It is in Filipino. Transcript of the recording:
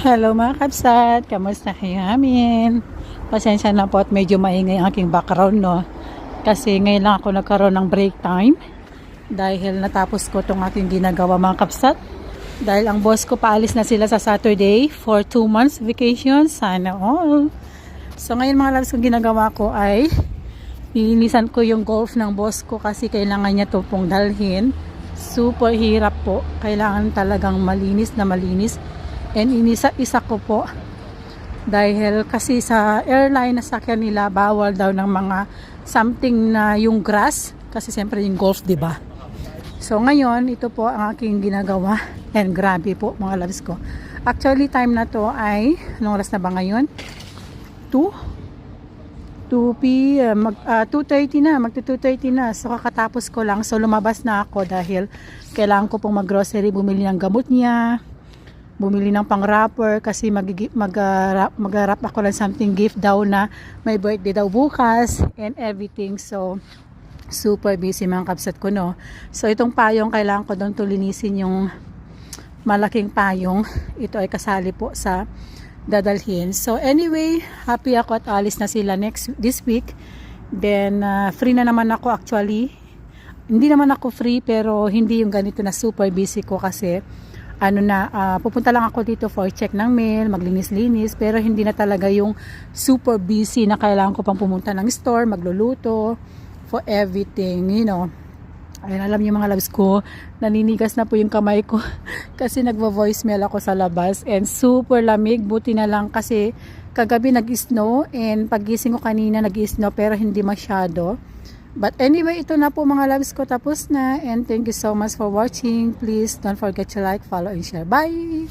Hello mga kabsat, kamusta kayo amin? Pasensya na po at medyo maingay ang aking background, no? Kasi ngayon lang ako nagkaroon ng break time dahil natapos ko itong aking ginagawa mga kabsat. Dahil ang boss ko paalis na sila sa Saturday for 2 months vacation, sana all. So ngayon mga loves, kung ginagawa ko ay nilinisan ko yung golf ng boss ko kasi kailangan niya ito pong dalhin. Super hirap po, kailangan talagang malinis na malinis. And inisa-isa ko po dahil kasi sa airline na sakyan nila bawal daw ng mga something na yung grass kasi siyempre yung golf, di ba? So ngayon ito po ang aking ginagawa and grabe po mga loves ko. Actually time na to ay anong oras na ba ngayon? 2 p.m. 2:30 na, magto-2:30 na. So kakatapos ko lang, so lumabas na ako dahil kailangan ko pong mag-grocery, bumili ng gamot niya, bumili ng pang-wrapper kasi mag-wrap ako ng something gift daw na may birthday daw bukas and everything. So super busy mga kabsat ko, no. So itong payong kailangan ko doon tulinisin, yung malaking payong. Ito ay kasali po sa dadalhin. So anyway, happy ako at alis na sila this week. Then free na naman ako actually. Hindi naman ako free pero hindi yung ganito na super busy ko kasi pupunta lang ako dito for check ng mail, maglinis-linis, pero hindi na talaga yung super busy na kailangan ko pang pumunta ng store, magluluto, for everything, you know. Ayun, alam niyo mga loves ko, naninigas na po yung kamay ko kasi nagvo-voicemail ako sa labas and super lamig. Buti na lang kasi kagabi nag-snow and pagising ko kanina nag-snow pero hindi masyado. But anyway, ito na po mga loves ko, tapos na, and thank you so much for watching. Please don't forget to like, follow, and share. Bye!